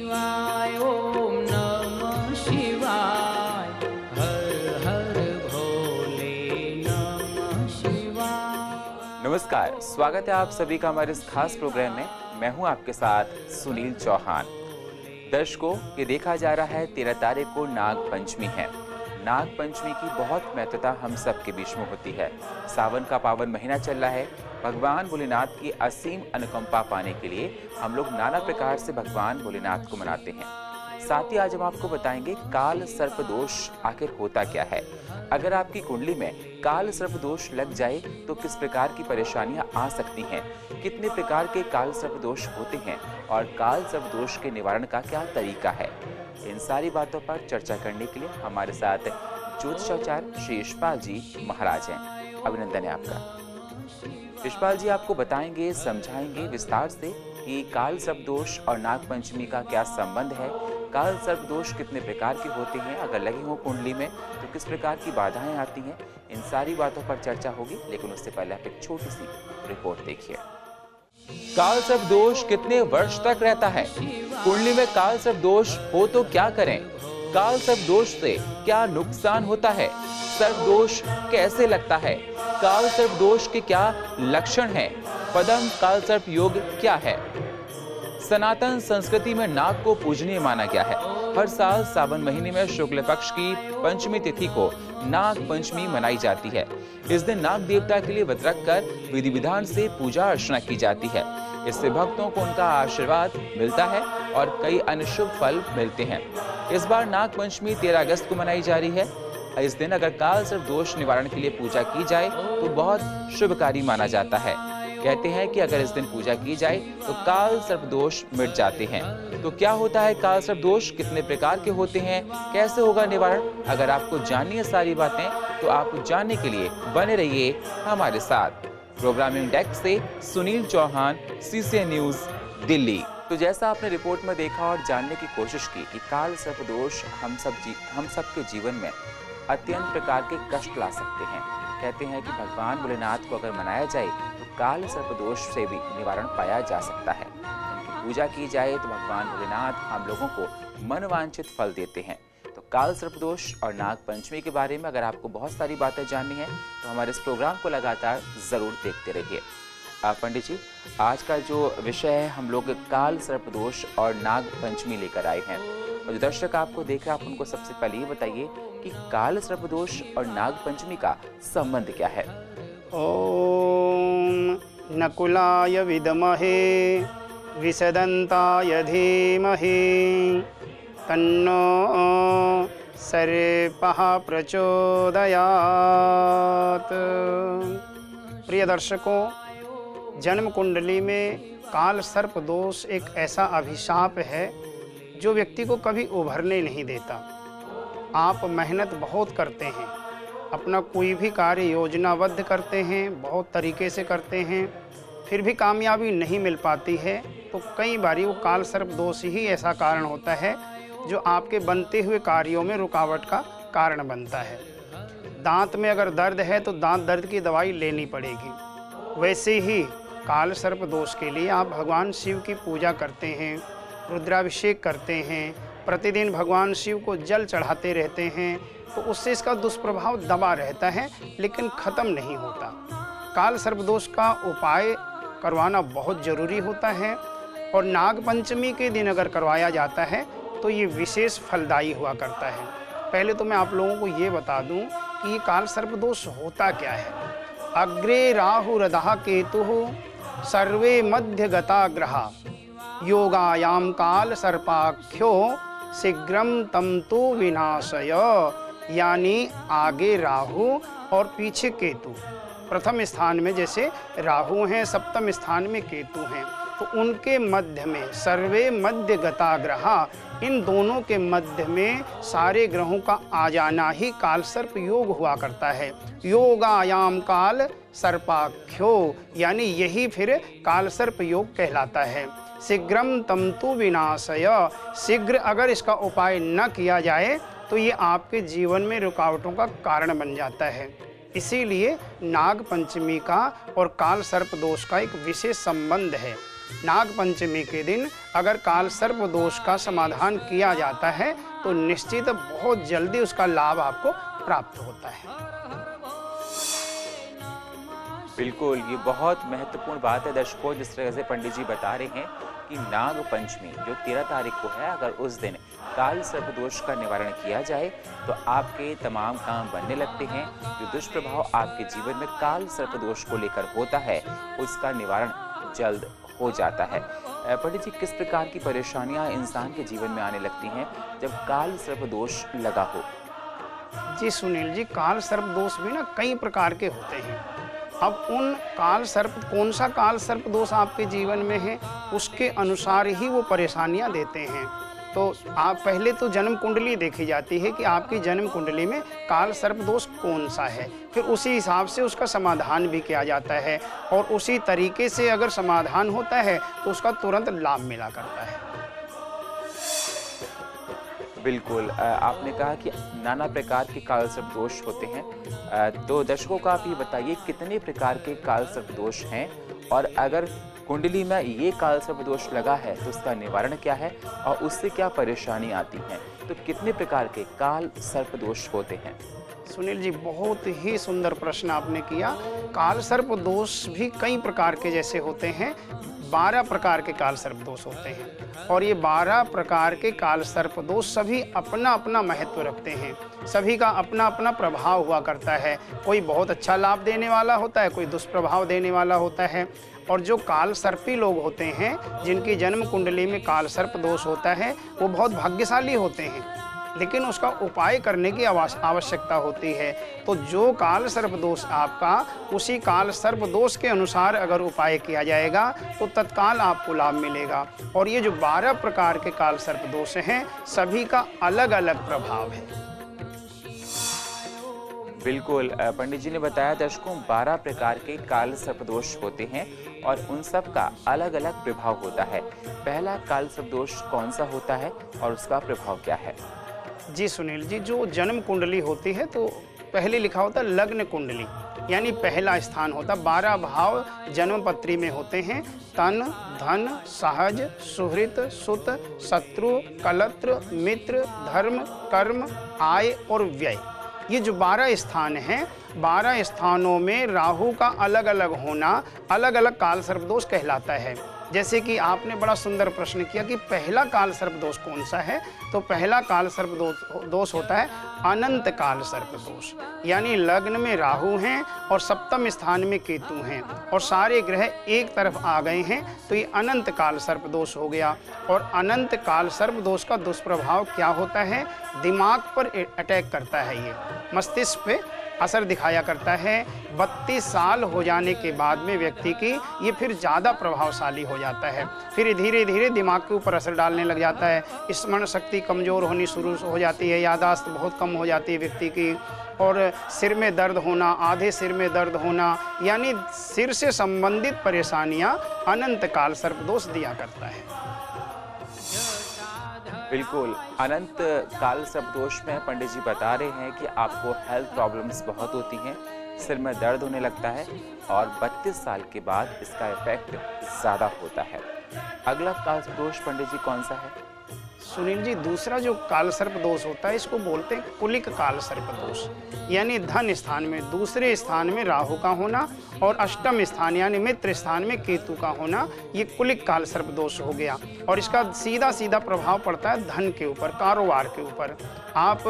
शिवाय ओम नमः शिवाय हर हर भोले नमः शिवाय। नमस्कार, स्वागत है आप सभी का हमारे इस खास प्रोग्राम में। मैं हूं आपके साथ सुनील चौहान। दर्शकों, ये देखा जा रहा है 13 तारीख को नाग पंचमी है। नाग पंचमी की बहुत महत्वता हम सब के बीच में होती है। सावन का पावन महीना चल रहा है। भगवान भोलेनाथ की असीम अनुकंपा पाने के लिए हम लोग नाना प्रकार से भगवान भोलेनाथ को मनाते हैं। साथ ही आज हम आपको बताएंगे काल सर्प दोष आखिर होता क्या है। अगर आपकी कुंडली में काल सर्प दोष लग जाए तो किस प्रकार की परेशानियां आ सकती हैं, कितने प्रकार के काल सर्प दोष होते हैं और काल सर्प दोष के निवारण का क्या तरीका है, इन सारी बातों पर चर्चा करने के लिए हमारे साथ ज्योतिषाचार्य श्री यशपाल जी महाराज हैं। अभिनंदन है आपका। यशपाल जी आपको बताएंगे, समझाएंगे विस्तार से कि काल सर्प दोष और नाग पंचमी का क्या संबंध है, काल सर्प दोष कितने प्रकार के होते हैं, अगर लगे हो कुंडली में तो किस प्रकार की बाधाएं आती हैं, इन सारी बातों पर चर्चा होगी। लेकिन उससे पहले आप एक छोटी सी रिपोर्ट देखिए। काल सर्प दोष कितने वर्ष तक रहता है? कुंडली में काल सर्प दोष हो तो क्या करें? काल सर्प दोष से क्या नुकसान होता है? सर्प दोष कैसे लगता है? काल सर्प दोष के क्या लक्षण हैं? पदम काल सर्प योग क्या है? सनातन संस्कृति में नाग को पूजनीय माना गया है। हर साल सावन महीने में शुक्ल पक्ष की पंचमी तिथि को नाग पंचमी मनाई जाती है। इस दिन नाग देवता के लिए व्रत रखकर विधि विधान से पूजा अर्चना की जाती है। इससे भक्तों को उनका आशीर्वाद मिलता है और कई अन्य शुभ फल मिलते हैं। इस बार नाग पंचमी 13 अगस्त को मनाई जा रही है। इस दिन अगर काल सर्प दोष निवारण के लिए पूजा की जाए तो बहुत शुभकारी माना जाता है। कहते हैं कि अगर इस दिन पूजा की जाए तो काल सर्प दोष मिट जाते हैं। तो क्या होता है काल सर्प दोष, कितने प्रकार के होते हैं, कैसे होगा निवारण? अगर आपको जाननी है सारी बातें तो आप जानने के लिए बने रहिए हमारे साथ। प्रोग्रामिंग डेस्क से सुनील चौहान, CCN न्यूज, दिल्ली। तो जैसा आपने रिपोर्ट में देखा और जानने की कोशिश की कि काल सर्प दोष हम सब के जीवन में अत्यंत प्रकार के कष्ट ला सकते हैं। कहते हैं कि भगवान भोलेनाथ को अगर मनाया जाए तो काल सर्प दोष से भी निवारण पाया जा सकता है। उनकी पूजा की जाए तो भगवान भोलेनाथ हम लोगों को मनवांछित फल देते हैं। तो काल सर्प दोष और नाग पंचमी के बारे में अगर आपको बहुत सारी बातें जाननी है तो हमारे इस प्रोग्राम को लगातार जरूर देखते रहिए। पंडित जी, आज का जो विषय है हम लोग काल सर्प दोष और नाग पंचमी लेकर आए हैं। और जो दर्शक आपको देख रहे हैं, आप उनको सबसे पहले ये बताइए कि काल सर्प दोष और नाग पंचमी का संबंध क्या है? ओम नकुलाय विद्महे विषदन्ताय धीमहि तन्नो सर्पः प्रचोदयात्। प्रिय दर्शकों, जन्म कुंडली में काल सर्प दोष एक ऐसा अभिशाप है जो व्यक्ति को कभी उभरने नहीं देता। आप मेहनत बहुत करते हैं, अपना कोई भी कार्य योजनाबद्ध करते हैं, बहुत तरीके से करते हैं, फिर भी कामयाबी नहीं मिल पाती है। तो कई बारी वो काल सर्प दोष ही ऐसा कारण होता है जो आपके बनते हुए कार्यों में रुकावट का कारण बनता है। दांत में अगर दर्द है तो दांत दर्द की दवाई लेनी पड़ेगी। वैसे ही काल सर्प दोष के लिए आप भगवान शिव की पूजा करते हैं, रुद्राभिषेक करते हैं, प्रतिदिन भगवान शिव को जल चढ़ाते रहते हैं, तो उससे इसका दुष्प्रभाव दबा रहता है लेकिन ख़त्म नहीं होता। काल सर्प दोष का उपाय करवाना बहुत ज़रूरी होता है और नाग पंचमी के दिन अगर करवाया जाता है तो ये विशेष फलदायी हुआ करता है। पहले तो मैं आप लोगों को ये बता दूं कि ये काल सर्प दोष होता क्या है। अग्रे राहुरधः केतुः सर्वे मध्य गता ग्रहा योगायाम काल सर्पाख्यो शीघ्रम तम तो विनाशय। यानी आगे राहु और पीछे केतु। प्रथम स्थान में जैसे राहु हैं, सप्तम स्थान में केतु हैं, तो उनके मध्य में सर्वे मध्य गता ग्रहा, इन दोनों के मध्य में सारे ग्रहों का आ जाना ही काल सर्प योग हुआ करता है। योगायाम काल सर्पाख्यो, यानी यही फिर काल सर्प योग कहलाता है। शीघ्रम तमतु विनाशय, शीघ्र अगर इसका उपाय न किया जाए तो ये आपके जीवन में रुकावटों का कारण बन जाता है। इसीलिए नाग पंचमी का और काल सर्प दोष का एक विशेष संबंध है। नाग पंचमी के दिन अगर काल सर्प दोष का समाधान किया जाता है तो निश्चित बहुत जल्दी उसका लाभ आपको प्राप्त होता है। बिल्कुल, ये बहुत महत्वपूर्ण बात है दर्शकों, जिस तरह से पंडित जी बता रहे हैं कि नाग पंचमी जो 13 तारीख को है, अगर उस दिन काल सर्प दोष का निवारण किया जाए तो आपके तमाम काम बनने लगते हैं। जो दुष्प्रभाव आपके जीवन में काल सर्प दोष को लेकर होता है उसका निवारण जल्द हो जाता है। पंडित जी, किस प्रकार की परेशानियां इंसान के जीवन में आने लगती हैं जब काल सर्प दोष लगा हो? जी सुनील जी, काल सर्प दोष भी ना कई प्रकार के होते हैं। अब उन काल सर्प, कौन सा काल सर्प दोष आपके जीवन में है उसके अनुसार ही वो परेशानियां देते हैं। तो आप पहले तो जन्म कुंडली देखी जाती है कि आपकी जन्म कुंडली में काल सर्प दोष कौन सा है, फिर उसी हिसाब से उसका समाधान भी किया जाता है और उसी तरीके से अगर समाधान होता है तो उसका तुरंत लाभ मिला करता है। बिल्कुल, आपने कहा कि नाना प्रकार के काल सर्प दोष होते हैं, तो दर्शकों को आप ये बताइए कितने प्रकार के काल सर्प दोष हैं, और अगर कुंडली में ये काल सर्प दोष लगा है तो उसका निवारण क्या है और उससे क्या परेशानी आती है? तो कितने प्रकार के काल सर्प दोष होते हैं? सुनील जी, बहुत ही सुंदर प्रश्न आपने किया। काल सर्प दोष भी कई प्रकार के जैसे होते हैं, 12 प्रकार के काल सर्प दोष होते हैं और ये 12 प्रकार के काल सर्प दोष सभी अपना अपना महत्व रखते हैं, सभी का अपना अपना प्रभाव हुआ करता है। कोई बहुत अच्छा लाभ देने वाला होता है, कोई दुष्प्रभाव देने वाला होता है। और जो काल सर्पी लोग होते हैं जिनकी जन्म कुंडली में काल सर्प दोष होता है वो बहुत भाग्यशाली होते हैं, लेकिन उसका उपाय करने की आवश्यकता होती है। तो जो काल सर्प दोष आपका, उसी काल सर्प दोष के अनुसार अगर उपाय किया जाएगा तो तत्काल आपको लाभ मिलेगा। और ये जो 12 प्रकार के काल सर्प दोष हैं सभी का अलग अलग प्रभाव है। बिल्कुल, पंडित जी ने बताया दर्शकों 12 प्रकार के काल सर्प दोष होते हैं और उन सब का अलग अलग प्रभाव होता है। पहला काल सर्प दोष कौन सा होता है और उसका प्रभाव क्या है? जी सुनील जी, जो जन्म कुंडली होती है तो पहले लिखा होता है लग्न कुंडली, यानी पहला स्थान होता। 12 भाव जन्म पत्री में होते हैं, तन, धन, सहज, सुहृत, सुत, शत्रु, कलत्र, मित्र, धर्म, कर्म, आय और व्यय। ये जो 12 स्थान हैं, 12 स्थानों में राहु का अलग अलग होना अलग अलग काल सर्प दोष कहलाता है। जैसे कि आपने बड़ा सुंदर प्रश्न किया कि पहला काल सर्प दोष कौन सा है, तो पहला काल सर्प दोष होता है अनंत काल सर्प दोष, यानी लग्न में राहु हैं और सप्तम स्थान में केतु हैं और सारे ग्रह एक तरफ आ गए हैं, तो ये अनंत काल सर्प दोष हो गया। और अनंत काल सर्प दोष का दुष्प्रभाव क्या होता है? दिमाग पर अटैक करता है, ये मस्तिष्क पे असर दिखाया करता है। 32 साल हो जाने के बाद में व्यक्ति की ये फिर ज़्यादा प्रभावशाली हो जाता है, फिर धीरे धीरे दिमाग के ऊपर असर डालने लग जाता है। स्मरण शक्ति कमज़ोर होनी शुरू हो जाती है, याददाश्त बहुत कम हो जाती है व्यक्ति की, और सिर में दर्द होना, आधे सिर में दर्द होना, यानी सिर से संबंधित परेशानियां अनंत काल सर्प दोष दिया करता है। बिल्कुल, अनंत काल सर्प दोष में पंडित जी बता रहे हैं कि आपको हेल्थ प्रॉब्लम्स बहुत होती हैं, सिर में दर्द होने लगता है और 32 साल के बाद इसका इफेक्ट ज़्यादा होता है। अगला काल सर्प दोष पंडित जी कौन सा है? सुनील जी, दूसरा जो काल सर्प दोष होता है इसको बोलते हैं कुलिक काल सर्प दोष, यानी धन स्थान में दूसरे स्थान में राहु का होना और अष्टम स्थान यानी मित्र स्थान में केतु का होना, ये कुलिक काल सर्प दोष हो गया। और इसका सीधा सीधा प्रभाव पड़ता है धन के ऊपर, कारोबार के ऊपर। आप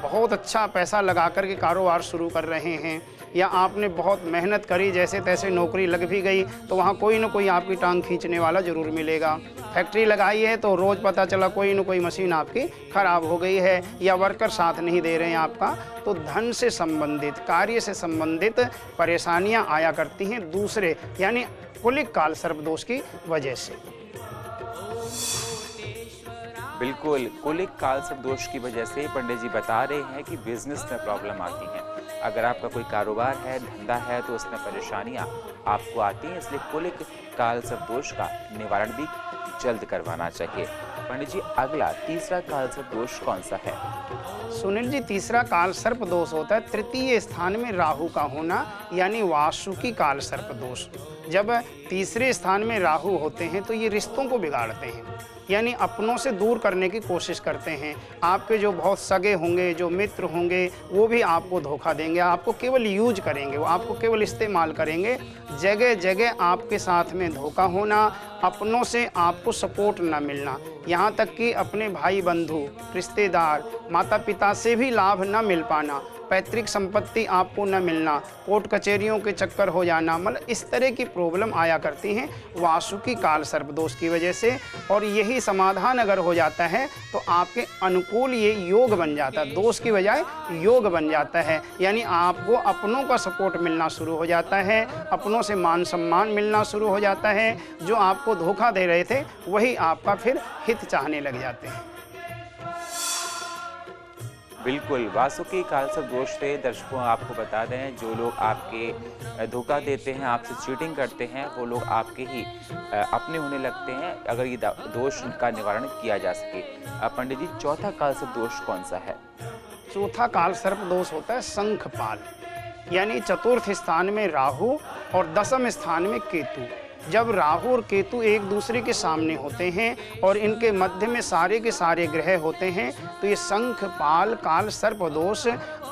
बहुत अच्छा पैसा लगा करके कारोबार शुरू कर रहे हैं या आपने बहुत मेहनत करी, जैसे तैसे नौकरी लग भी गई, तो वहाँ कोई ना कोई आपकी टांग खींचने वाला ज़रूर मिलेगा। फैक्ट्री लगाई है तो रोज़ पता चला कोई ना कोई मशीन आपकी ख़राब हो गई है या वर्कर साथ नहीं दे रहे हैं आपका। तो धन से संबंधित, कार्य से संबंधित परेशानियाँ आया करती हैं दूसरे यानी कुलिक काल सर्प दोष की वजह से। बिल्कुल, कुलिक काल सर्प दोष की वजह से पंडित जी बता रहे हैं कि बिजनेस में प्रॉब्लम आती है। अगर आपका कोई कारोबार है, धंधा है, तो उसमें परेशानियां आपको आती हैं, इसलिए कुलिक काल सर्प दोष का निवारण भी जल्द करवाना चाहिए। पंडित जी, अगला तीसरा काल सर्प दोष कौन सा है? सुनील जी, तीसरा काल सर्प दोष होता है तृतीय स्थान में राहु का होना, यानी वासुकी काल सर्प दोष। जब तीसरे स्थान में राहु होते हैं तो ये रिश्तों को बिगाड़ते हैं, यानी अपनों से दूर करने की कोशिश करते हैं। आपके जो बहुत सगे होंगे, जो मित्र होंगे, वो भी आपको धोखा देंगे, आपको केवल यूज करेंगे, वो आपको केवल इस्तेमाल करेंगे। जगह जगह आपके साथ में धोखा होना, अपनों से आपको सपोर्ट ना मिलना, यहाँ तक कि अपने भाई बंधु, रिश्तेदार, माता पिता से भी लाभ ना मिल पाना, पैतृक संपत्ति आपको न मिलना, कोर्ट कचहरियों के चक्कर हो जाना, मतलब इस तरह की प्रॉब्लम आया करती हैं वासुकी काल सर्प दोष की वजह से। और यही समाधान अगर हो जाता है तो आपके अनुकूल ये योग बन जाता है, दोष की बजाय योग बन जाता है। यानी आपको अपनों का सपोर्ट मिलना शुरू हो जाता है, अपनों से मान सम्मान मिलना शुरू हो जाता है। जो आपको धोखा दे रहे थे वही आपका फिर हित चाहने लग जाते हैं। बिल्कुल, वासुकी काल सर्प दोष से दर्शकों आपको बता दें, जो लोग आपके धोखा देते हैं, आपसे चीटिंग करते हैं, वो लोग आपके ही अपने होने लगते हैं, अगर ये दोष का निवारण किया जा सके। पंडित जी, चौथा काल सर्प दोष कौन सा है? चौथा काल सर्प दोष होता है शंखपाल, यानी चतुर्थ स्थान में राहु और दसम स्थान में केतु। जब राहु और केतु एक दूसरे के सामने होते हैं और इनके मध्य में सारे के सारे ग्रह होते हैं तो ये शंखपाल काल सर्प दोष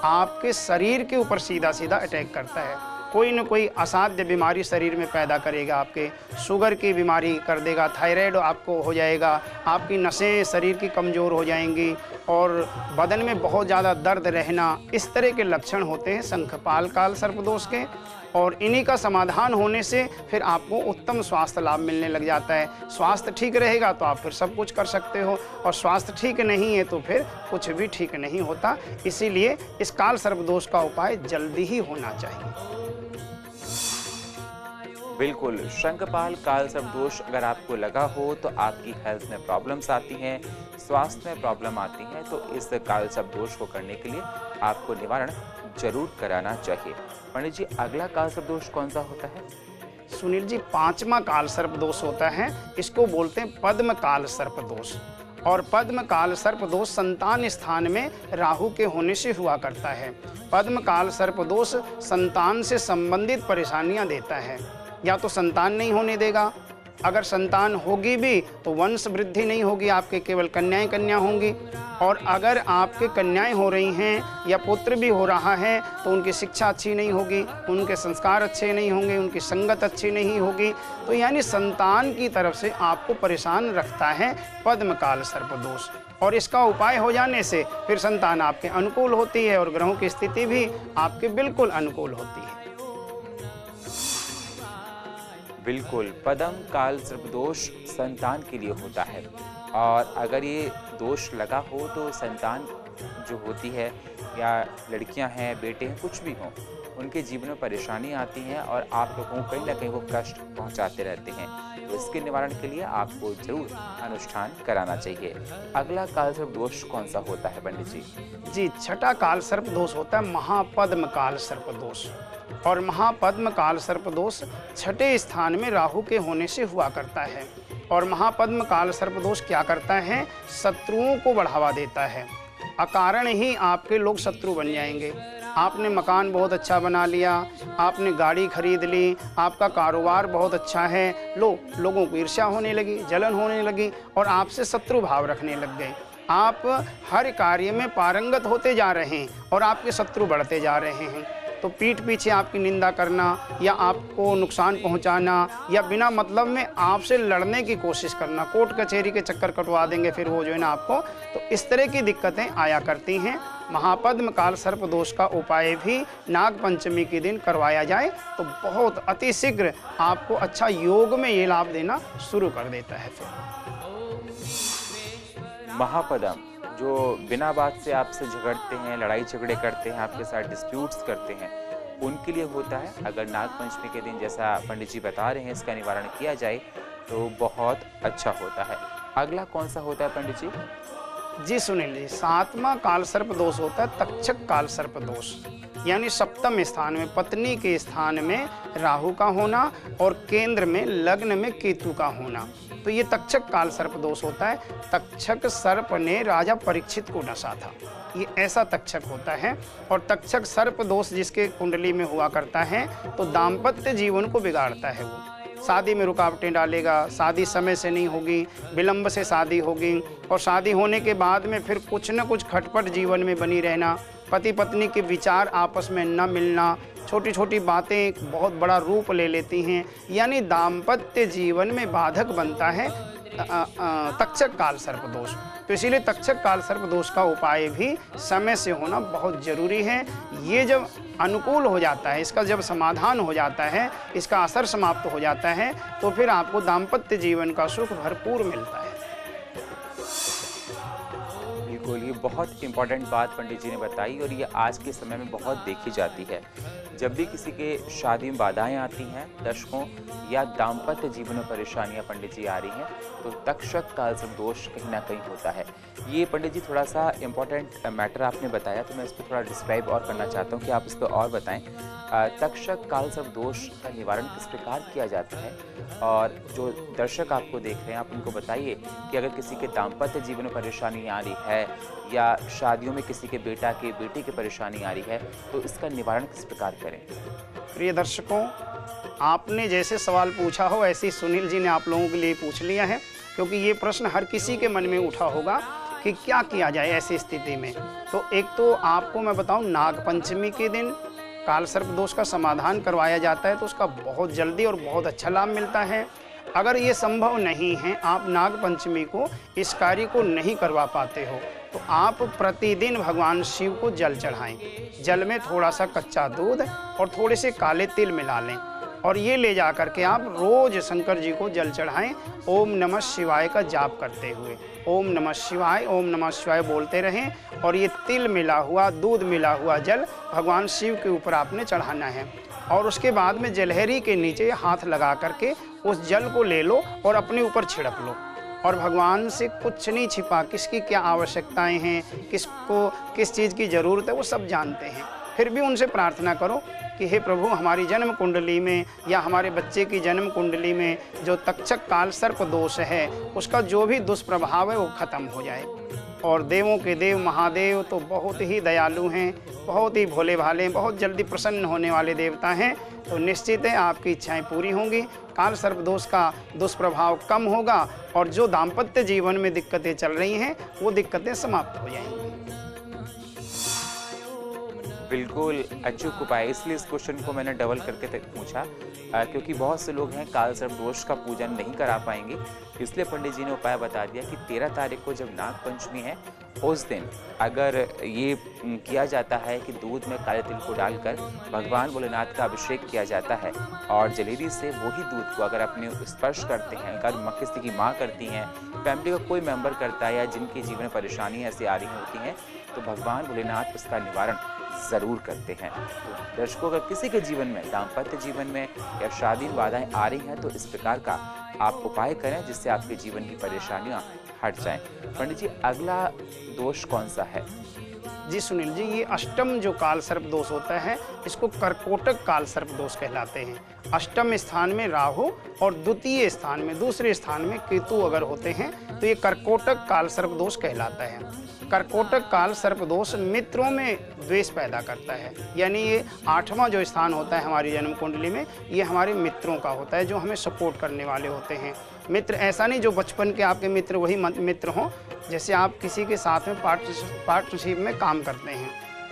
आपके शरीर के ऊपर सीधा सीधा अटैक करता है। कोई न कोई असाध्य बीमारी शरीर में पैदा करेगा, आपके शुगर की बीमारी कर देगा, थायराइड आपको हो जाएगा, आपकी नसें शरीर की कमज़ोर हो जाएंगी और बदन में बहुत ज़्यादा दर्द रहना, इस तरह के लक्षण होते हैं शंखपाल काल सर्प दोष के। और इन्हीं का समाधान होने से फिर आपको उत्तम स्वास्थ्य लाभ मिलने लग जाता है। स्वास्थ्य ठीक रहेगा तो आप फिर सब कुछ कर सकते हो, और स्वास्थ्य ठीक नहीं है तो फिर कुछ भी ठीक नहीं होता। इसीलिए इस काल सर्प दोष का उपाय जल्दी ही होना चाहिए। बिल्कुल, शंखपाल काल सर्प दोष अगर आपको लगा हो तो आपकी हेल्थ में प्रॉब्लम्स आती हैं, स्वास्थ्य में प्रॉब्लम आती हैं, तो इस काल सर्प दोष को करने के लिए आपको निवारण जरूर कराना चाहिए। पंडित जी, अगला काल सर्प दोष कौन सा होता है? सुनील जी, पांचवा काल सर्प दोष होता है, इसको बोलते हैं पद्म काल सर्प दोष। और पद्म काल सर्प दोष संतान स्थान में राहु के होने से हुआ करता है। पद्म काल सर्प दोष संतान से संबंधित परेशानियां देता है, या तो संतान नहीं होने देगा, अगर संतान होगी भी तो वंश वृद्धि नहीं होगी, आपके केवल कन्याएं कन्या होंगी, और अगर आपके कन्याएं हो रही हैं या पुत्र भी हो रहा है तो उनकी शिक्षा अच्छी नहीं होगी, उनके संस्कार अच्छे नहीं होंगे, उनकी संगत अच्छी नहीं होगी। तो यानी संतान की तरफ से आपको परेशान रखता है पद्म काल सर्प दोष। और इसका उपाय हो जाने से फिर संतान आपके अनुकूल होती है और ग्रहों की स्थिति भी आपके बिल्कुल अनुकूल होती है। बिल्कुल, पद्म काल सर्प दोष संतान के लिए होता है, और अगर ये दोष लगा हो तो संतान जो होती है, या लड़कियां हैं, बेटे हैं, कुछ भी हों, उनके जीवन में परेशानी आती हैं और आप लोगों को कहीं ना कहीं वो कष्ट पहुंचाते रहते हैं। तो इसके निवारण के लिए आपको जरूर अनुष्ठान कराना चाहिए। अगला काल सर्प दोष कौन सा होता है पंडित जी? जी, छठा काल सर्प दोष होता है महापद्म काल सर्प दोष। और महापद्म काल सर्प दोष छठे स्थान में राहु के होने से हुआ करता है। और महापद्म काल सर्प दोष क्या करता है? शत्रुओं को बढ़ावा देता है, अकारण ही आपके लोग शत्रु बन जाएंगे। आपने मकान बहुत अच्छा बना लिया, आपने गाड़ी खरीद ली, आपका कारोबार बहुत अच्छा है, लोगों को ईर्ष्या होने लगी, जलन होने लगी और आपसे शत्रु भाव रखने लग गए। आप हर कार्य में पारंगत होते जा रहे हैं और आपके शत्रु बढ़ते जा रहे हैं। तो पीठ पीछे आपकी निंदा करना या आपको नुकसान पहुंचाना या बिना मतलब में आपसे लड़ने की कोशिश करना, कोर्ट कचहरी के चक्कर कटवा देंगे फिर वो जो है ना आपको, तो इस तरह की दिक्कतें आया करती हैं। महापद्म काल सर्प दोष का उपाय भी नाग पंचमी के दिन करवाया जाए तो बहुत अतिशीघ्र आपको अच्छा योग में ये लाभ देना शुरू कर देता है। फिर महापद्म जो बिना बात से आपसे झगड़ते हैं, लड़ाई झगड़े करते हैं, आपके साथ डिस्प्यूट्स करते हैं, उनके लिए होता है। अगर नाग पंचमी के दिन जैसा पंडित जी बता रहे हैं इसका निवारण किया जाए तो बहुत अच्छा होता है। अगला कौन सा होता है पंडित जी? जी सुनील जी, सातवां काल सर्प दोष होता है तक्षक काल सर्प दोष। यानी सप्तम स्थान में पत्नी के स्थान में राहु का होना और केंद्र में लग्न में केतु का होना, तो ये तक्षक काल सर्प दोष होता है। तक्षक सर्प ने राजा परीक्षित को डसा था, ये ऐसा तक्षक होता है। और तक्षक सर्प दोष जिसके कुंडली में हुआ करता है तो दाम्पत्य जीवन को बिगाड़ता है। वो शादी में रुकावटें डालेगा, शादी समय से नहीं होगी, विलंब से शादी होगी, और शादी होने के बाद में फिर कुछ न कुछ खटपट जीवन में बनी रहना, पति पत्नी के विचार आपस में न मिलना, छोटी छोटी बातें बहुत बड़ा रूप ले लेती हैं, यानी दाम्पत्य जीवन में बाधक बनता है तक्षक काल सर्प दोष। तो इसीलिए तक्षक काल सर्प दोष का उपाय भी समय से होना बहुत जरूरी है। ये जब अनुकूल हो जाता है, इसका जब समाधान हो जाता है, इसका असर समाप्त हो जाता है, तो फिर आपको दाम्पत्य जीवन का सुख भरपूर मिलता है। बिल्कुल, ये बहुत इंपॉर्टेंट बात पंडित जी ने बताई और ये आज के समय में बहुत देखी जाती है। जब भी किसी के शादी में बाधाएं आती हैं दर्शकों, या दाम्पत्य जीवन में परेशानियां पंडित जी आ रही हैं, तो तक्षक काल सर्प दोष कहीं ना कहीं होता है। ये पंडित जी थोड़ा सा इम्पोर्टेंट मैटर आपने बताया, तो मैं इस पर थोड़ा डिस्क्राइब और करना चाहता हूँ कि आप इस पर और बताएं। तक्षक काल सर्प दोष का निवारण किस प्रकार किया जाता है, और जो दर्शक आपको देख रहे हैं आप उनको बताइए कि अगर किसी के दाम्पत्य जीवन में परेशानी आ रही है या शादियों में किसी के बेटा की बेटी की परेशानी आ रही है, तो इसका निवारण किस प्रकार करें। प्रिय दर्शकों, आपने जैसे सवाल पूछा हो ऐसे सुनील जी ने आप लोगों के लिए पूछ लिया है, क्योंकि ये प्रश्न हर किसी के मन में उठा होगा कि क्या किया जाए ऐसी स्थिति में। तो एक तो आपको मैं बताऊं, नाग पंचमी के दिन काल सर्प दोष का समाधान करवाया जाता है, तो उसका बहुत जल्दी और बहुत अच्छा लाभ मिलता है। अगर ये संभव नहीं है, आप नाग पंचमी को इस कार्य को नहीं करवा पाते हो, तो आप प्रतिदिन भगवान शिव को जल चढ़ाएं। जल में थोड़ा सा कच्चा दूध और थोड़े से काले तिल मिला लें, और ये ले जा करके आप रोज शंकर जी को जल चढ़ाएं, ओम नमः शिवाय का जाप करते हुए। ओम नमः शिवाय बोलते रहें, और ये तिल मिला हुआ, दूध मिला हुआ जल भगवान शिव के ऊपर आपने चढ़ाना है। और उसके बाद में जलहरी के नीचे हाथ लगा करके उस जल को ले लो और अपने ऊपर छिड़क लो, और भगवान से कुछ नहीं छिपा, किसकी क्या आवश्यकताएं हैं, किसको किस चीज़ की ज़रूरत है, वो सब जानते हैं। फिर भी उनसे प्रार्थना करो कि हे प्रभु, हमारी जन्म कुंडली में या हमारे बच्चे की जन्म कुंडली में जो तक्षक काल सर्प दोष है, उसका जो भी दुष्प्रभाव है वो खत्म हो जाए। और देवों के देव महादेव तो बहुत ही दयालु हैं, बहुत ही भोले भाले, बहुत जल्दी प्रसन्न होने वाले देवता हैं। तो निश्चित है आपकी इच्छाएं पूरी होंगी, काल सर्प दोष का दुष्प्रभाव कम होगा, और जो दाम्पत्य जीवन में दिक्कतें चल रही हैं वो दिक्कतें समाप्त हो जाएंगी। बिल्कुल अचूक उपाय, इसलिए इस क्वेश्चन को मैंने डबल करके पूछा, क्योंकि बहुत से लोग हैं काल सर्प दोष का पूजन नहीं करा पाएंगे, इसलिए पंडित जी ने उपाय बता दिया कि 13 तारीख को जब नाग पंचमी है, उस दिन अगर ये किया जाता है कि दूध में काले तिल को डालकर भगवान भोलेनाथ का अभिषेक किया जाता है, और जलेबी से वही दूध को अगर अपने स्पर्श करते हैं, अगर किसी की माँ करती हैं, फैमिली का कोई मेंबर करता है, या जिनके जीवन में परेशानियाँ ऐसी आ रही होती हैं, तो भगवान भोलेनाथ उसका निवारण ज़रूर करते हैं। तो दर्शकों, अगर किसी के जीवन में, दाम्पत्य जीवन में या शादी में बाधाएं आ रही हैं, तो इस प्रकार का आप उपाय करें जिससे आपके जीवन की परेशानियां हट जाएं। पंडित जी, अगला दोष कौन सा है? जी सुनील जी, ये अष्टम जो काल सर्प दोष होता है, इसको कर्कोटक काल सर्प दोष कहलाते हैं। अष्टम स्थान में राहु और द्वितीय स्थान में, दूसरे स्थान में केतु अगर होते हैं, तो ये कर्कोटक काल सर्प दोष कहलाता है। कर्कोटक काल सर्प दोष मित्रों में द्वेष पैदा करता है, यानी ये 8वां जो स्थान होता है हमारी जन्म कुंडली में, ये हमारे मित्रों का होता है, जो हमें सपोर्ट करने वाले होते हैं। मित्र ऐसा नहीं जो बचपन के आपके मित्र वही मित्र हों, जैसे आप किसी के साथ में पार्टनरशिप में काम करते हैं,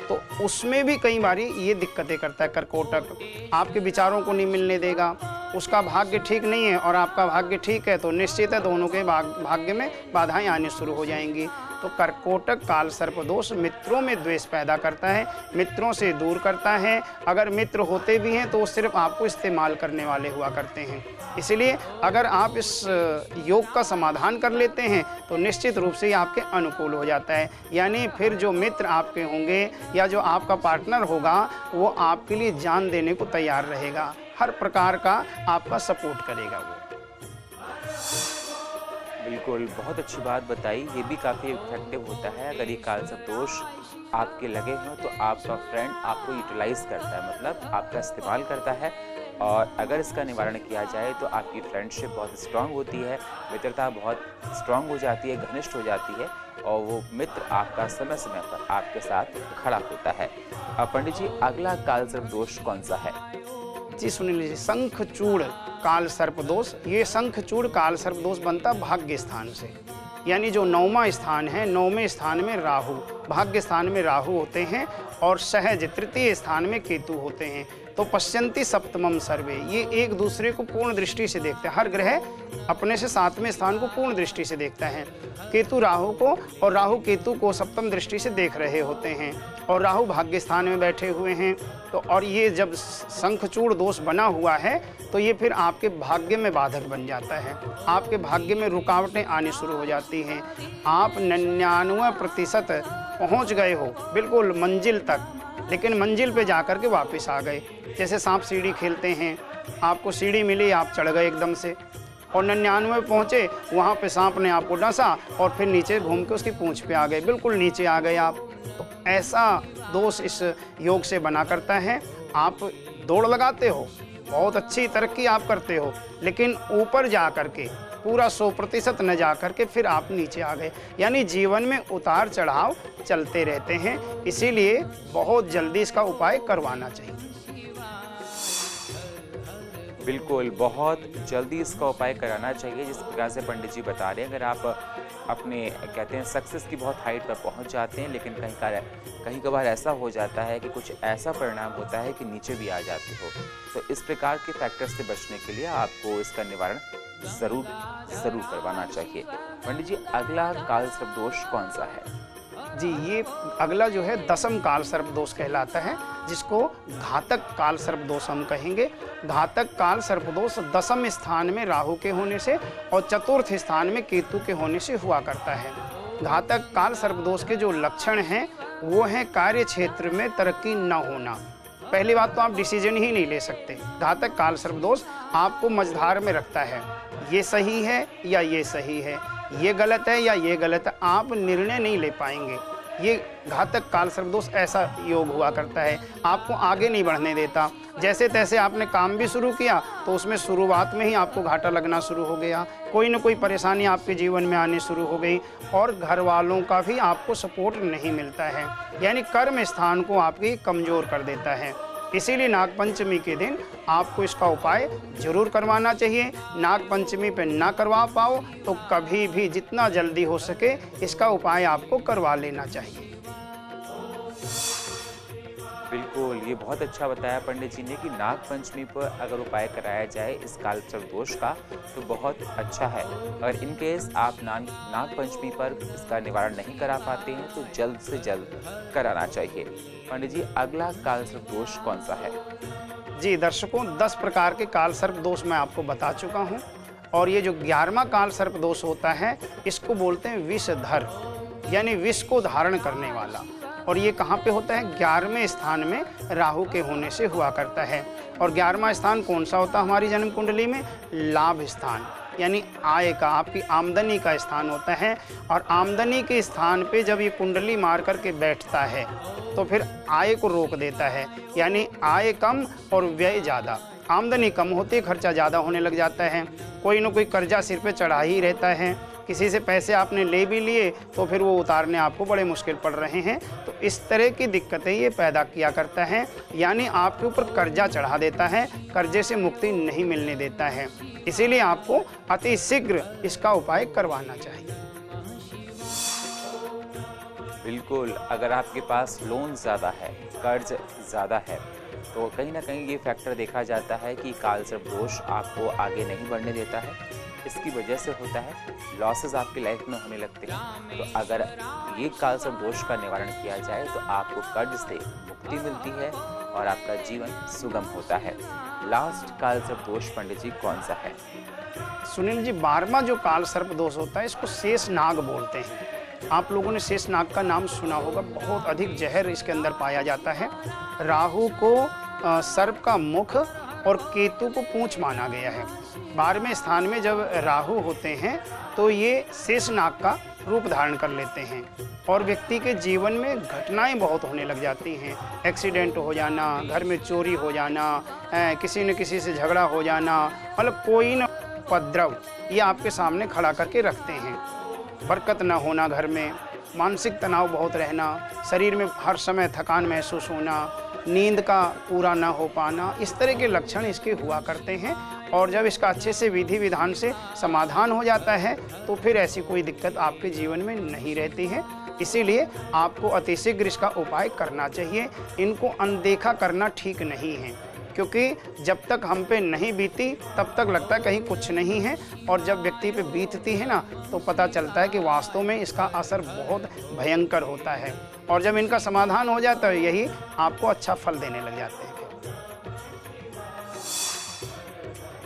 तो उसमें भी कई बारी ये दिक्कतें करता है कर्कोटक। आपके विचारों को नहीं मिलने देगा, उसका भाग्य ठीक नहीं है और आपका भाग्य ठीक है, तो निश्चित है दोनों के भाग्य में बाधाएं आनी शुरू हो जाएंगी। तो कर्कोटक काल सर्प दोष मित्रों में द्वेष पैदा करता है, मित्रों से दूर करता है। अगर मित्र होते भी हैं तो वो सिर्फ आपको इस्तेमाल करने वाले हुआ करते हैं। इसलिए अगर आप इस योग का समाधान कर लेते हैं तो निश्चित रूप से ये आपके अनुकूल हो जाता है, यानी फिर जो मित्र आपके होंगे या जो आपका पार्टनर होगा वो आपके लिए जान देने को तैयार रहेगा, हर प्रकार का आपका सपोर्ट करेगा वो। बिल्कुल, बहुत अच्छी बात बताई। ये भी काफ़ी इफेक्टिव होता है। अगर ये काल सर्प दोष आपके लगे हों तो आपका फ्रेंड आपको यूटिलाइज़ करता है, मतलब आपका इस्तेमाल करता है। और अगर इसका निवारण किया जाए तो आपकी फ्रेंडशिप बहुत स्ट्रांग होती है, मित्रता बहुत स्ट्रांग हो जाती है, घनिष्ठ हो जाती है और वो मित्र आपका समय समय पर आपके साथ खड़ा होता है। पंडित जी, अगला काल सर्प दोष कौन सा है? जी सुनिए लीजिए, शंखचूड़ काल सर्प दोष। ये शंखचूड़ काल सर्प दोष बनता भाग्य स्थान से, यानी जो 9वां स्थान है, 9वें स्थान में राहु, भाग्य स्थान में राहु होते हैं और सहज तृतीय स्थान में केतु होते हैं। तो पश्यन्ति सप्तमम सर्वे, ये एक दूसरे को पूर्ण दृष्टि से देखते हैं। हर ग्रह अपने से 7वें स्थान को पूर्ण दृष्टि से देखता है। केतु राहु को और राहु केतु को सप्तम दृष्टि से देख रहे होते हैं और राहु भाग्य स्थान में बैठे हुए हैं। तो और ये जब शंखचूड़ दोष बना हुआ है तो ये फिर आपके भाग्य में बाधक बन जाता है, आपके भाग्य में रुकावटें आनी शुरू हो जाती हैं। आप 99% पहुंच गए हो बिल्कुल मंजिल तक, लेकिन मंजिल पे जाकर के वापस आ गए। जैसे सांप सीढ़ी खेलते हैं, आपको सीढ़ी मिली, आप चढ़ गए एकदम से और 99 पहुँचे, वहाँ पे सांप ने आपको डसा और फिर नीचे घूम के उसकी पूंछ पे आ गए, बिल्कुल नीचे आ गए आप। तो ऐसा दोष इस योग से बना करता है। आप दौड़ लगाते हो, बहुत अच्छी तरक्की आप करते हो, लेकिन ऊपर जा कर के पूरा 100% न जा कर के फिर आप नीचे आ गए। यानी जीवन में उतार चढ़ाव चलते रहते हैं, इसीलिए बहुत जल्दी इसका उपाय करवाना चाहिए। बिल्कुल, बहुत जल्दी इसका उपाय कराना चाहिए। जिस प्रकार से पंडित जी बता रहे हैं, अगर आप अपने कहते हैं सक्सेस की बहुत हाइट पर पहुंच जाते हैं, लेकिन कहीं कभार ऐसा हो जाता है कि कुछ ऐसा परिणाम होता है कि नीचे भी आ जाते हो, तो इस प्रकार के फैक्टर्स से बचने के लिए आपको इसका निवारण ज़रूर करवाना चाहिए। पंडित जी, अगला काल सर्प दोष कौन सा है? जी, ये अगला जो है 10म काल सर्प दोष कहलाता है, जिसको घातक काल सर्प दोष हम कहेंगे। घातक काल सर्प दोष 10म स्थान में राहु के होने से और चतुर्थ स्थान में केतु के होने से हुआ करता है। घातक काल सर्प दोष के जो लक्षण हैं वो हैं कार्य क्षेत्र में तरक्की न होना। पहली बात तो आप डिसीजन ही नहीं ले सकते। घातक काल सर्प दोष आपको मझधार में रखता है, ये सही है या ये सही है, ये गलत है या ये गलत है, आप निर्णय नहीं ले पाएंगे। ये घातक काल सर्प दोष ऐसा योग हुआ करता है, आपको आगे नहीं बढ़ने देता। जैसे तैसे आपने काम भी शुरू किया तो उसमें शुरुआत में ही आपको घाटा लगना शुरू हो गया, कोई ना कोई परेशानी आपके जीवन में आनी शुरू हो गई और घर वालों का भी आपको सपोर्ट नहीं मिलता है, यानी कर्म स्थान को आपकी कमज़ोर कर देता है। इसीलिए नागपंचमी के दिन आपको इसका उपाय जरूर करवाना चाहिए। नागपंचमी पे ना करवा पाओ तो कभी भी जितना जल्दी हो सके इसका उपाय आपको करवा लेना चाहिए। बिल्कुल, ये बहुत अच्छा बताया पंडित जी ने कि नागपंचमी पर अगर उपाय कराया जाए इस काल सर्प दोष का तो बहुत अच्छा है। अगर इन केस आप नागपंचमी पर इसका निवारण नहीं करा पाते हैं तो जल्द से जल्द कराना चाहिए। पंडित जी, अगला काल सर्प दोष कौन सा है? जी दर्शकों, 10 प्रकार के काल सर्प दोष मैं आपको बता चुका हूँ और ये जो 11वां काल सर्प दोष होता है इसको बोलते हैं विषधर, यानी विष को धारण करने वाला। और ये कहाँ पे होता है? 11वें स्थान में राहु के होने से हुआ करता है। और 11वां स्थान कौन सा होता है हमारी जन्म कुंडली में? लाभ स्थान, यानी आय का, आपकी आमदनी का स्थान होता है। और आमदनी के स्थान पे जब ये कुंडली मार करके बैठता है तो फिर आय को रोक देता है, यानी आय कम और व्यय ज़्यादा। आमदनी कम होती है, खर्चा ज़्यादा होने लग जाता है, कोई ना कोई कर्जा सिर पे चढ़ा ही रहता है, किसी से पैसे आपने ले भी लिए तो फिर वो उतारने आपको बड़े मुश्किल पड़ रहे हैं। तो इस तरह की दिक्कतें ये पैदा किया करता है, यानी आपके ऊपर कर्जा चढ़ा देता है, कर्जे से मुक्ति नहीं मिलने देता है। इसीलिए आपको अति शीघ्र इसका उपाय करवाना चाहिए। बिल्कुल, अगर आपके पास लोन ज़्यादा है, कर्ज ज़्यादा है, तो कहीं ना कहीं ये फैक्टर देखा जाता है कि काल सर्प दोष आपको आगे नहीं बढ़ने देता है। इसकी वजह से होता है लॉसेस आपकी लाइफ में होने लगते हैं। तो अगर ये काल सर्प दोष का निवारण किया जाए तो आपको कर्ज से मुक्ति मिलती है और आपका जीवन सुगम होता है। लास्ट काल सर्प दोष पंडित जी कौन सा है? सुनील जी, 12वां जो काल सर्प दोष होता है इसको शेष नाग बोलते हैं। आप लोगों ने शेष नाग का नाम सुना होगा, बहुत अधिक जहर इसके अंदर पाया जाता है। राहु को सर्प का मुख और केतु को पूंछ माना गया है। 12वें स्थान में जब राहु होते हैं तो ये शेषनाग का रूप धारण कर लेते हैं और व्यक्ति के जीवन में घटनाएं बहुत होने लग जाती हैं। एक्सीडेंट हो जाना, घर में चोरी हो जाना, किसी न किसी से झगड़ा हो जाना, मतलब कोई न उपद्रव ये आपके सामने खड़ा करके रखते हैं। बरकत ना होना, घर में मानसिक तनाव बहुत रहना, शरीर में हर समय थकान महसूस होना, नींद का पूरा ना हो पाना, इस तरह के लक्षण इसके हुआ करते हैं। और जब इसका अच्छे से विधि विधान से समाधान हो जाता है तो फिर ऐसी कोई दिक्कत आपके जीवन में नहीं रहती है। इसीलिए आपको अतिशीघ्र इसका उपाय करना चाहिए। इनको अनदेखा करना ठीक नहीं है, क्योंकि जब तक हम पे नहीं बीती तब तक लगता है कहीं कुछ नहीं है, और जब व्यक्ति पे बीतती है ना तो पता चलता है कि वास्तव में इसका असर बहुत भयंकर होता है। और जब इनका समाधान हो जाता है यही आपको अच्छा फल देने लग जाते हैं।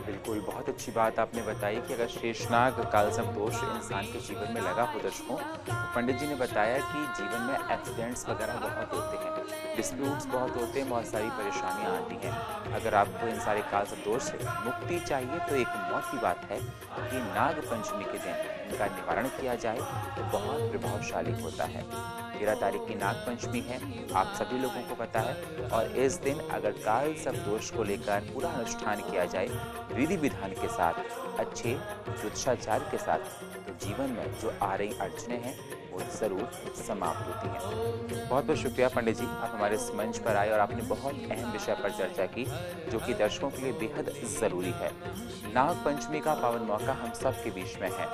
बिल्कुल, बहुत अच्छी बात आपने बताई कि अगर शेषनाग कालसर्प दोष इंसान के जीवन में लगा हो दर्शकों, तो पंडित जी ने बताया कि जीवन में एक्सीडेंट्स वगैरह बहुत होते हैं, डिस्प्यूट्स बहुत होते हैं, बहुत सारी परेशानियां आती हैं। अगर आपको इन सारे कालसर्प दोष से मुक्ति चाहिए तो एक मौत की बात है कि नाग पंचमी के दिन इनका निवारण किया जाए तो बहुत प्रभावशाली होता है। 13 तारीख की नाग पंचमी है, आप सभी लोगों को पता है, और इस दिन अगर कालसर्प दोष को लेकर पूरा अनुष्ठान किया जाए विधि विधान के साथ, अच्छे ज्योतिषाचार के साथ, तो जीवन में जो आ रही अड़चनें हैं वो जरूर समाप्त होती हैं। बहुत बहुत शुक्रिया पंडित जी, आप हमारे इस मंच पर आए और आपने बहुत अहम विषय पर चर्चा की जो कि दर्शकों के लिए बेहद ज़रूरी है। नाग पंचमी का पावन मौका हम सब के बीच में है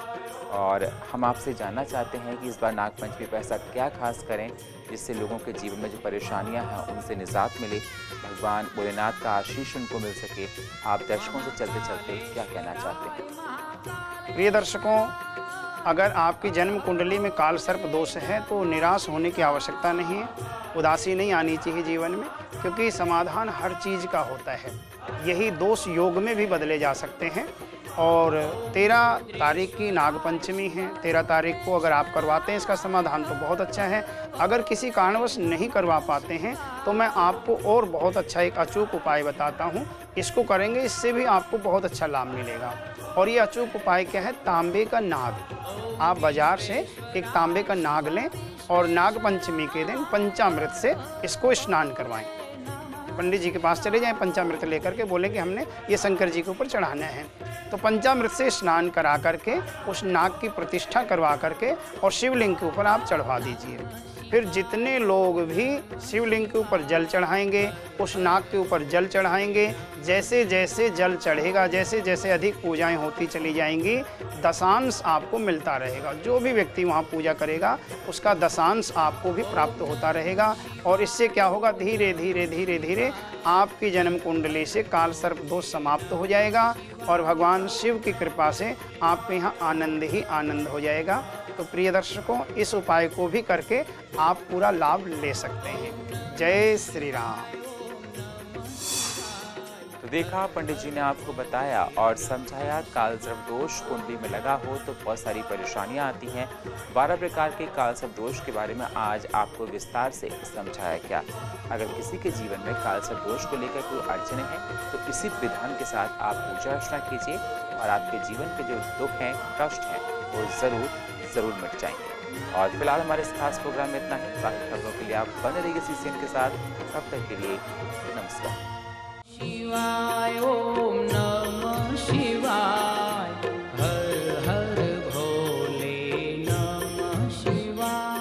और हम आपसे जानना चाहते हैं कि इस बार नाग पंचमी पर ऐसा क्या खास करें जिससे लोगों के जीवन में जो परेशानियां हैं उनसे निजात मिले, भगवान भोलेनाथ का आशीष उनको मिल सके। आप दर्शकों से चलते चलते क्या कहना चाहते हैं? प्रिय दर्शकों, अगर आपकी जन्म कुंडली में काल सर्प दोष है तो निराश होने की आवश्यकता नहीं है, उदासी नहीं आनी चाहिए जीवन में, क्योंकि समाधान हर चीज़ का होता है। यही दोष योग में भी बदले जा सकते हैं। और 13 तारीख की नागपंचमी है, 13 तारीख को अगर आप करवाते हैं इसका समाधान तो बहुत अच्छा है। अगर किसी कारणवश नहीं करवा पाते हैं तो मैं आपको और बहुत अच्छा एक अचूक उपाय बताता हूँ, इसको करेंगे इससे भी आपको बहुत अच्छा लाभ मिलेगा। और ये अचूक उपाय क्या है? तांबे का नाग। आप बाजार से एक तांबे का नाग लें और नागपंचमी के दिन पंचामृत से इसको स्नान करवाएं। पंडित जी के पास चले जाएं, पंचामृत लेकर के बोलें कि हमने ये शंकर जी के ऊपर चढ़ाना है, तो पंचामृत से स्नान करा करके उस नाग की प्रतिष्ठा करवा करके और शिवलिंग के ऊपर आप चढ़वा दीजिए। फिर जितने लोग भी शिवलिंग के ऊपर जल चढ़ाएंगे, उस नाग के ऊपर जल चढ़ाएंगे, जैसे जैसे जल चढ़ेगा, जैसे जैसे अधिक पूजाएं होती चली जाएंगी, दशांश आपको मिलता रहेगा। जो भी व्यक्ति वहाँ पूजा करेगा उसका दशांश आपको भी प्राप्त होता रहेगा। और इससे क्या होगा? धीरे धीरे धीरे धीरे आपकी जन्म कुंडली से काल सर्प दोष समाप्त हो जाएगा और भगवान शिव की कृपा से आपके यहाँ आनंद ही आनंद हो जाएगा। तो प्रिय दर्शकों, इस उपाय को भी करके आप पूरा लाभ ले सकते हैं। जय श्री राम। तो देखा, पंडित जी ने आपको बताया और समझाया कालसर्प दोष कुंडली में लगा हो तो बहुत सारी परेशानियां आती हैं। 12 प्रकार के कालसर्प दोष के बारे में आज आपको विस्तार से समझाया गया। अगर किसी के जीवन में कालसर्प दोष को लेकर कोई अड़चने हैं तो इसी विधान के साथ आप पूजा अर्चना कीजिए और आपके जीवन के जो दुख हैं, कष्ट हैं, वो ज़रूर मिट जाएंगे। और फिलहाल हमारे इस खास प्रोग्राम में इतना ही। बाकी खबरों के लिए आप बने रहिए CCN के साथ। तब तक के लिए नमस्कार। शिवाय।